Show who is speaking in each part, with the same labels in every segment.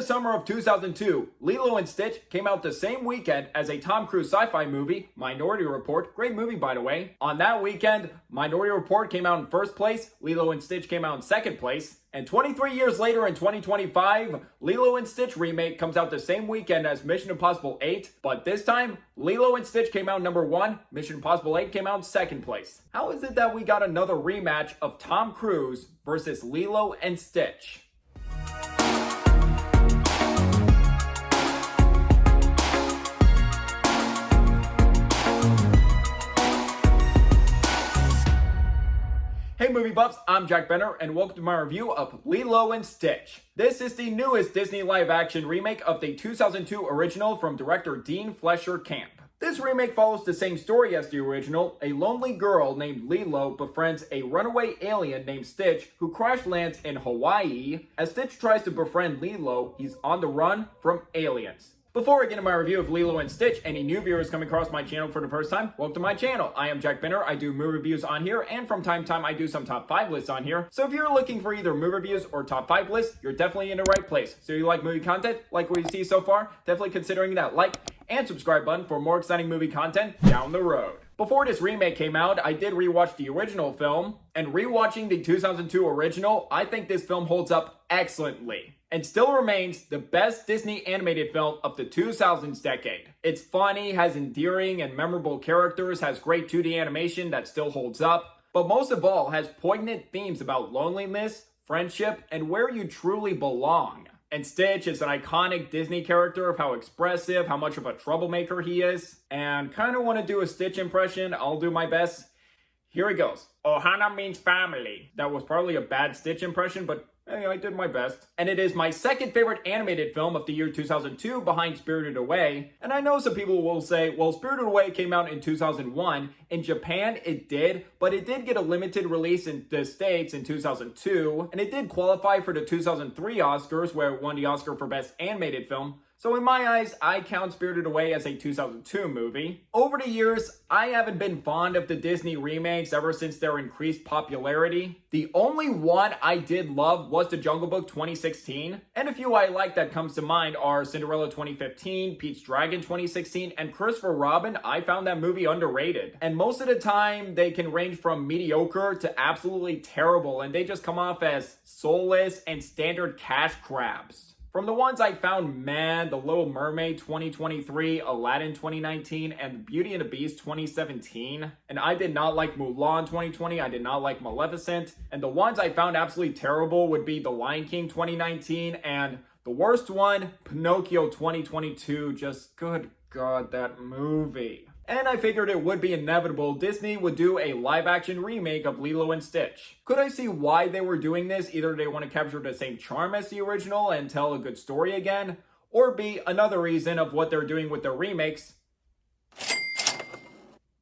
Speaker 1: summer of 2002, Lilo and Stitch came out the same weekend as a Tom Cruise sci-fi movie, Minority Report. Great movie, by the way. On that weekend, Minority Report came out in first place, Lilo and Stitch came out in second place. And 23 years later in 2025, Lilo and Stitch Remake comes out the same weekend as Mission Impossible 8, but this time, Lilo and Stitch came out number 1, Mission Impossible 8 came out in second place. How is it that we got another rematch of Tom Cruise versus Lilo and Stitch? Hey movie buffs, I'm Jack Benner and welcome to my review of Lilo and Stitch. This is the newest Disney live-action remake of the 2002 original from director Dean Fleischer Camp. This remake follows the same story as the original. A lonely girl named Lilo befriends a runaway alien named Stitch who crash lands in Hawaii. As Stitch tries to befriend Lilo, he's on the run from aliens. Before I get into my review of Lilo and Stitch, any new viewers coming across my channel for the first time, welcome to my channel. I am Jack Benner. I do movie reviews on here, and from time to time, I do some top 5 lists on here. So if you're looking for either movie reviews or top 5 lists, you're definitely in the right place. So you like movie content, like what you see so far, definitely considering that like and subscribe button for more exciting movie content down the road. Before this remake came out, I did rewatch the original film, and rewatching the 2002 original, I think this film holds up excellently and still remains the best Disney animated film of the 2000s decade. It's funny, has endearing and memorable characters, has great 2D animation that still holds up, but most of all has poignant themes about loneliness, friendship, and where you truly belong. And Stitch is an iconic Disney character of how expressive, how much of a troublemaker he is. And kind of want to do a Stitch impression. I'll do my best. Here it goes. Ohana means family. That was probably a bad Stitch impression, but hey, I did my best. And it is my second favorite animated film of the year 2002 behind Spirited Away. And I know some people will say, well, Spirited Away came out in 2001. In Japan, it did, but it did get a limited release in the States in 2002. And it did qualify for the 2003 Oscars, where it won the Oscar for Best Animated Film. So in my eyes, I count Spirited Away as a 2002 movie. Over the years, I haven't been fond of the Disney remakes ever since their increased popularity. The only one I did love was The Jungle Book 2016, and a few I like that comes to mind are Cinderella 2015, Pete's Dragon 2016, and Christopher Robin. I found that movie underrated. And most of the time, they can range from mediocre to absolutely terrible, and they just come off as soulless and standard cash grabs. From the ones I found, man, The Little Mermaid 2023, Aladdin 2019, and Beauty and the Beast 2017. And I did not like Mulan 2020, I did not like Maleficent. And the ones I found absolutely terrible would be The Lion King 2019, and the worst one, Pinocchio 2022. Just, good God, that movie. And I figured it would be inevitable Disney would do a live-action remake of Lilo and Stitch. Could I see why they were doing this? Either they want to capture the same charm as the original and tell a good story again, or B, another reason of what they're doing with their remakes.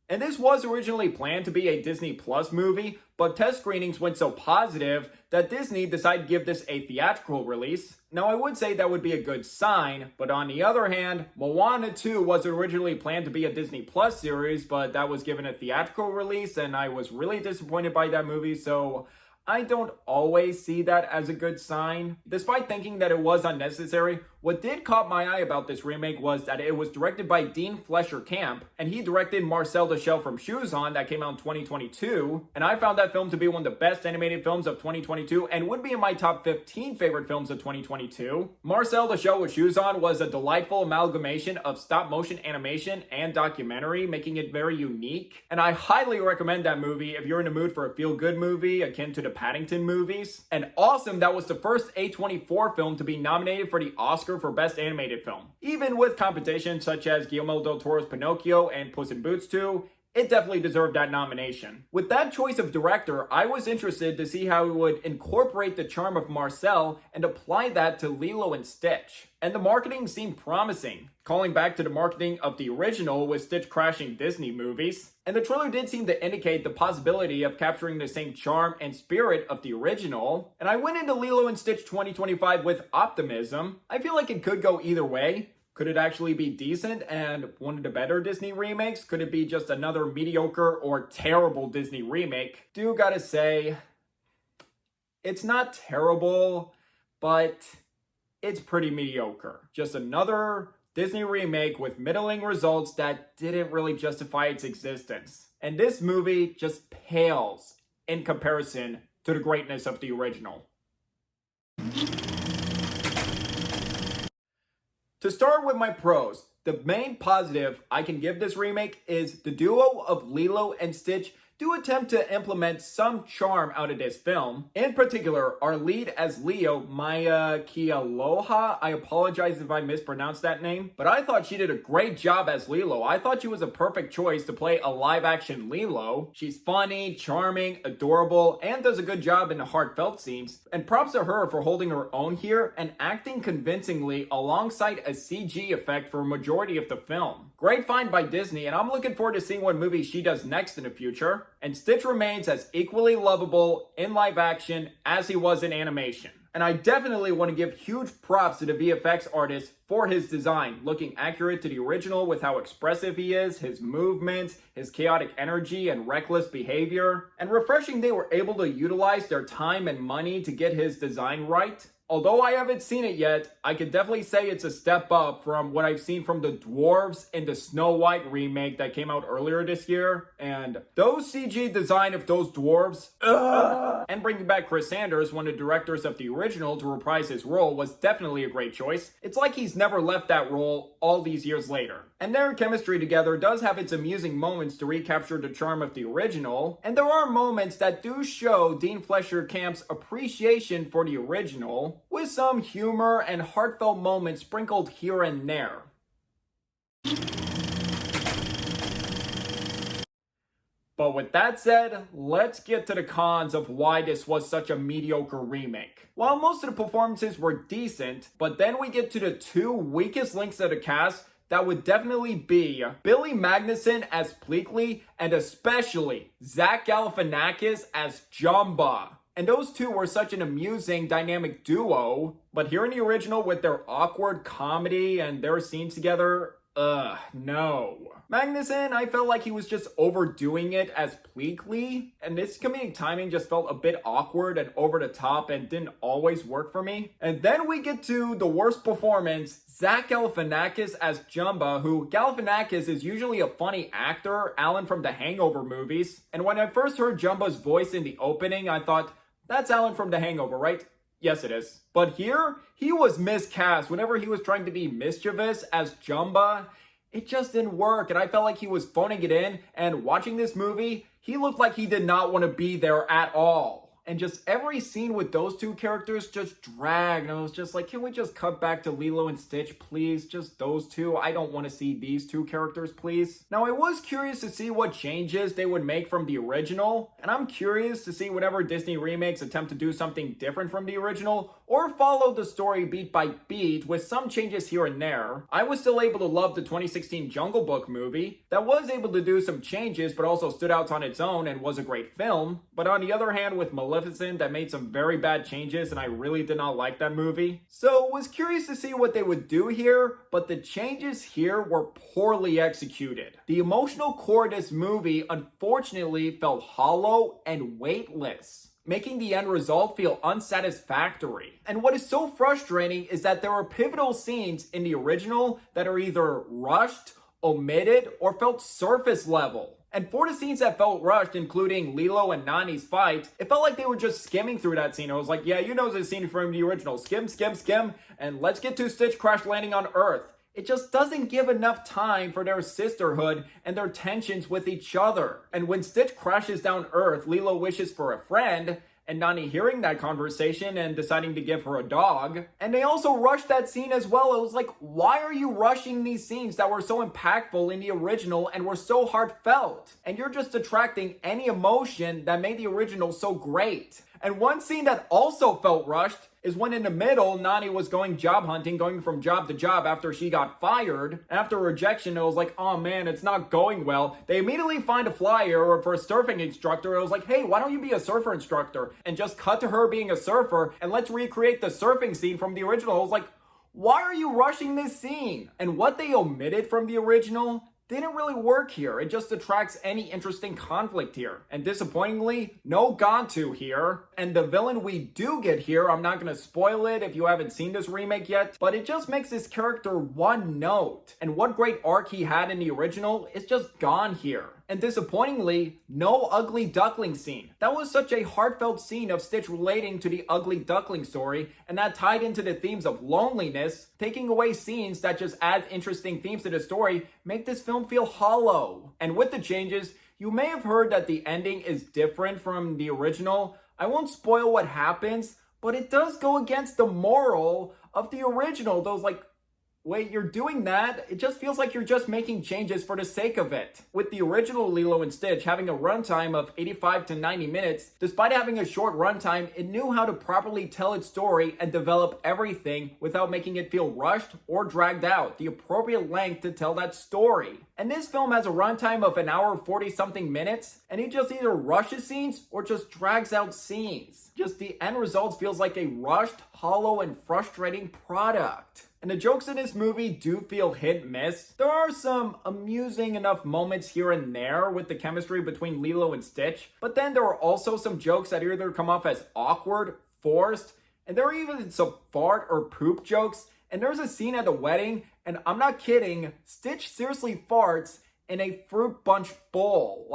Speaker 1: And this was originally planned to be a Disney Plus movie, but test screenings went so positive that Disney decided to give this a theatrical release. Now, I would say that would be a good sign, but on the other hand, Moana 2 was originally planned to be a Disney Plus series, but that was given a theatrical release, and I was really disappointed by that movie, so I don't always see that as a good sign. Despite thinking that it was unnecessary, what did caught my eye about this remake was that it was directed by Dean Fleischer Camp, and he directed Marcel the Shell from Shoes On that came out in 2022, and I found that film to be one of the best animated films of 2022 and would be in my top 15 favorite films of 2022. Marcel the Shell with Shoes On was a delightful amalgamation of stop-motion animation and documentary, making it very unique, and I highly recommend that movie if you're in the mood for a feel-good movie akin to the Paddington movies. And awesome, that was the first A24 film to be nominated for the Oscar for Best Animated Film. Even with competition such as Guillermo del Toro's Pinocchio and Puss in Boots 2, it definitely deserved that nomination. With that choice of director, I was interested to see how he would incorporate the charm of Marcel and apply that to Lilo and Stitch. And the marketing seemed promising, calling back to the marketing of the original with Stitch crashing Disney movies. And the trailer did seem to indicate the possibility of capturing the same charm and spirit of the original. And I went into Lilo and Stitch 2025 with optimism. I feel like it could go either way. Could it actually be decent and one of the better Disney remakes? Could it be just another mediocre or terrible Disney remake? Do gotta say, it's not terrible, but it's pretty mediocre. Just another Disney remake with middling results that didn't really justify its existence. And this movie just pales in comparison to the greatness of the original. To start with my pros, the main positive I can give this remake is the duo of Lilo and Stitch do attempt to implement some charm out of this film. In particular, our lead as Leo, Maya Kealoha, I apologize if I mispronounced that name, but I thought she did a great job as Lilo. I thought she was a perfect choice to play a live-action Lilo. She's funny, charming, adorable, and does a good job in the heartfelt scenes. And props to her for holding her own here and acting convincingly alongside a CG effect for a majority of the film. Great find by Disney, and I'm looking forward to seeing what movie she does next in the future. And Stitch remains as equally lovable in live action as he was in animation. And I definitely want to give huge props to the VFX artist for his design, looking accurate to the original with how expressive he is, his movements, his chaotic energy and reckless behavior. And refreshing they were able to utilize their time and money to get his design right. Although I haven't seen it yet, I could definitely say it's a step up from what I've seen from the dwarves in the Snow White remake that came out earlier this year. And those CG design of those dwarves, and bringing back Chris Sanders, one of the directors of the original, to reprise his role was definitely a great choice. It's like he's never left that role all these years later. And their chemistry together does have its amusing moments to recapture the charm of the original, and there are moments that do show Dean Fleischer Camp's appreciation for the original, with some humor and heartfelt moments sprinkled here and there. But with that said, let's get to the cons of why this was such a mediocre remake. While most of the performances were decent, but then we get to the two weakest links of the cast that would definitely be Billy Magnuson as Pleakley and especially Zach Galifianakis as Jumba. And those two were such an amusing dynamic duo, but here in the original with their awkward comedy and their scenes together, no. Magnuson, I felt like he was just overdoing it as Pleakley, and this comedic timing just felt a bit awkward and over the top and didn't always work for me. And then we get to the worst performance, Zach Galifianakis as Jumba, who Galifianakis is usually a funny actor, Alan from the Hangover movies. And when I first heard Jumba's voice in the opening, I thought, that's Alan from the Hangover, right? Yes, it is. But here, he was miscast. Whenever he was trying to be mischievous as Jumba, it just didn't work, and I felt like he was phoning it in, and watching this movie, he looked like he did not want to be there at all. And just every scene with those two characters just dragged, and I was just like, can we just cut back to Lilo and Stitch, please? Just those two. I don't want to see these two characters, please. Now, I was curious to see what changes they would make from the original, and I'm curious to see whenever Disney remakes attempt to do something different from the original, or follow the story beat by beat with some changes here and there. I was still able to love the 2016 Jungle Book movie that was able to do some changes but also stood out on its own and was a great film. But on the other hand, with Maleficent, that made some very bad changes and I really did not like that movie. So was curious to see what they would do here, but the changes here were poorly executed. The emotional core of this movie unfortunately felt hollow and weightless, making the end result feel unsatisfactory. And what is so frustrating is that there are pivotal scenes in the original that are either rushed, omitted, or felt surface level. And for the scenes that felt rushed, including Lilo and Nani's fight, it felt like they were just skimming through that scene. I was like, yeah, you know the scene from the original. Skim, skim, skim, and let's get to Stitch crash landing on Earth. It just doesn't give enough time for their sisterhood and their tensions with each other. And when Stitch crashes down Earth, Lilo wishes for a friend, and Nani hearing that conversation and deciding to give her a dog. And they also rushed that scene as well. It was like, why are you rushing these scenes that were so impactful in the original and were so heartfelt? And you're just detracting any emotion that made the original so great. And one scene that also felt rushed is when in the middle, Nani was going job hunting, going from job to job after she got fired. And after rejection, it was like, oh man, it's not going well. They immediately find a flyer for a surfing instructor. It was like, hey, why don't you be a surfer instructor? And just cut to her being a surfer and let's recreate the surfing scene from the original. I was like, why are you rushing this scene? And what they omitted from the original didn't really work here. It just detracts any interesting conflict here. And disappointingly, no Gantu here. And the villain we do get here, I'm not gonna spoil it if you haven't seen this remake yet, but it just makes this character one note. And what great arc he had in the original is just gone here. And disappointingly, no ugly duckling scene. That was such a heartfelt scene of Stitch relating to the ugly duckling story, and that tied into the themes of loneliness. Taking away scenes that just add interesting themes to the story make this film feel hollow. And with the changes, you may have heard that the ending is different from the original. I won't spoil what happens, but it does go against the moral of the original. Those wait, you're doing that? It just feels like you're just making changes for the sake of it. With the original Lilo and Stitch having a runtime of 85 to 90 minutes, despite having a short runtime, it knew how to properly tell its story and develop everything without making it feel rushed or dragged out, the appropriate length to tell that story. And this film has a runtime of an hour 40 something minutes, and it just either rushes scenes or just drags out scenes. Just the end result feels like a rushed, hollow, and frustrating product. And the jokes in this movie do feel hit and miss. There are some amusing enough moments here and there with the chemistry between Lilo and Stitch, but then there are also some jokes that either come off as awkward, forced, and there are even some fart or poop jokes. And there's a scene at the wedding, and I'm not kidding, Stitch seriously farts in a fruit punch bowl.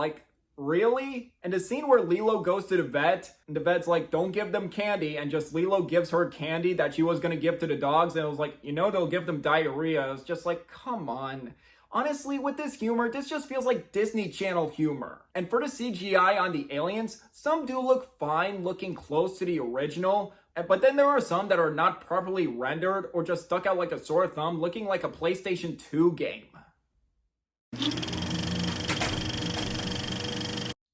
Speaker 1: Really? And the scene where Lilo goes to the vet, and the vet's like, don't give them candy, and just Lilo gives her candy that she was gonna give to the dogs, and it was like, they'll give them diarrhea. It's just like, come on. Honestly, with this humor, this just feels like Disney Channel humor. And for the CGI on the aliens, some do look fine, looking close to the original, but then there are some that are not properly rendered or just stuck out like a sore thumb, looking like a PlayStation 2 game.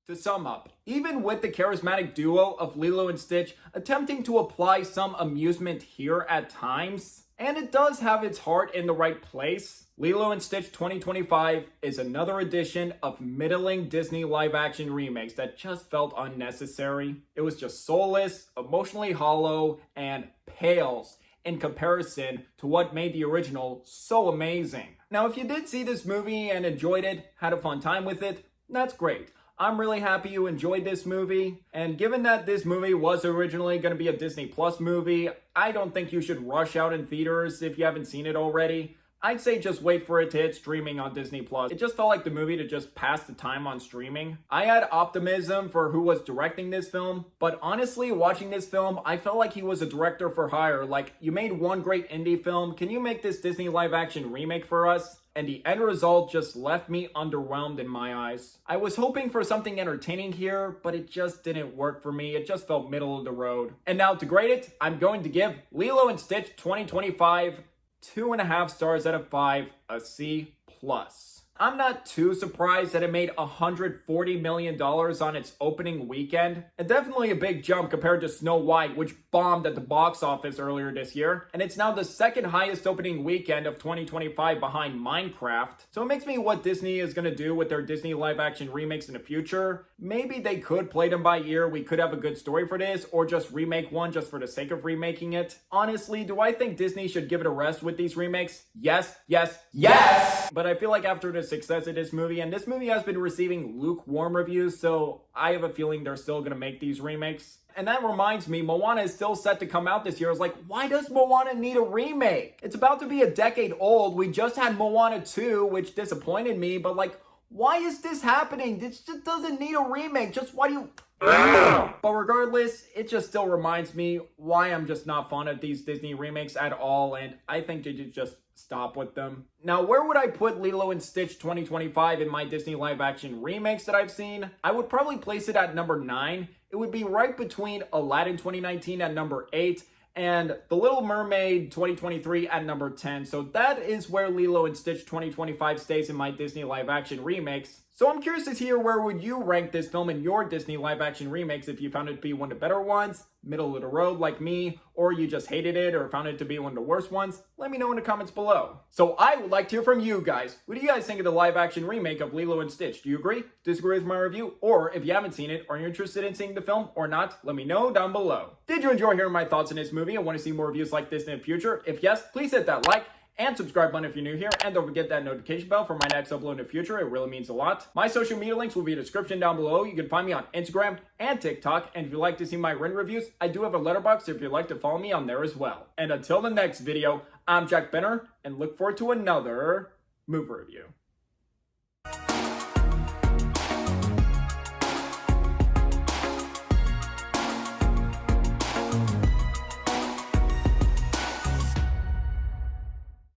Speaker 1: To sum up, even with the charismatic duo of Lilo and Stitch attempting to apply some amusement here at times, and it does have its heart in the right place, Lilo and Stitch 2025 is another edition of middling Disney live-action remakes that just felt unnecessary. It was just soulless, emotionally hollow, and pales in comparison to what made the original so amazing. Now, if you did see this movie and enjoyed it, had a fun time with it, that's great. I'm really happy you enjoyed this movie, and given that this movie was originally going to be a Disney Plus movie, I don't think you should rush out in theaters if you haven't seen it already. I'd say just wait for it to hit streaming on Disney Plus. It just felt like the movie to just pass the time on streaming. I had optimism for who was directing this film, but honestly, watching this film, I felt like he was a director for hire. Like, you made one great indie film, can you make this Disney live action remake for us? And the end result just left me underwhelmed in my eyes. I was hoping for something entertaining here, but it just didn't work for me. It just felt middle of the road. And now to grade it, I'm going to give Lilo and Stitch 2025 2.5 stars out of 5, a C+. I'm not too surprised that it made $140 million on its opening weekend, and definitely a big jump compared to Snow White, which bombed at the box office earlier this year, and it's now the second highest opening weekend of 2025 behind Minecraft. So it makes me what Disney is going to do with their Disney live-action remakes in the future. Maybe they could play them by ear, we could have a good story for this, or just remake one just for the sake of remaking it. Honestly, do I think Disney should give it a rest with these remakes? Yes, yes, yes! But I feel like after the success of this movie, and this movie has been receiving lukewarm reviews, so I have a feeling they're still gonna make these remakes. And that reminds me, Moana is still set to come out this year. I was like, why does Moana need a remake? It's about to be a decade old. We just had Moana 2, which disappointed me, but why is this happening? This just doesn't need a remake. Just why do you... But regardless, it just still reminds me why I'm just not fond of these Disney remakes at all, and I think they should just stop with them. Now, where would I put Lilo and Stitch 2025 in my Disney live-action remakes that I've seen? I would probably place it at number 9. It would be right between Aladdin 2019 at number 8 and The Little Mermaid 2023 at number 10. So that is where Lilo and Stitch 2025 stays in my Disney live-action remakes. So I'm curious to hear, where would you rank this film in your Disney live-action remakes, if you found it to be one of the better ones, middle of the road like me, or you just hated it or found it to be one of the worst ones? Let me know in the comments below. So I would like to hear from you guys. What do you guys think of the live-action remake of Lilo and Stitch? Do you agree, disagree with my review? Or if you haven't seen it, are you interested in seeing the film or not? Let me know down below. Did you enjoy hearing my thoughts on this movie and want to see more reviews like this in the future? If yes, please hit that like and subscribe button if you're new here, and don't forget that notification bell for my next upload in the future. It really means a lot. My social media links will be in the description down below. You can find me on Instagram and TikTok, and if you'd like to see my rent reviews, I do have a letterbox if you'd like to follow me on there as well. And until the next video, I'm Jack Benner, and look forward to another movie review.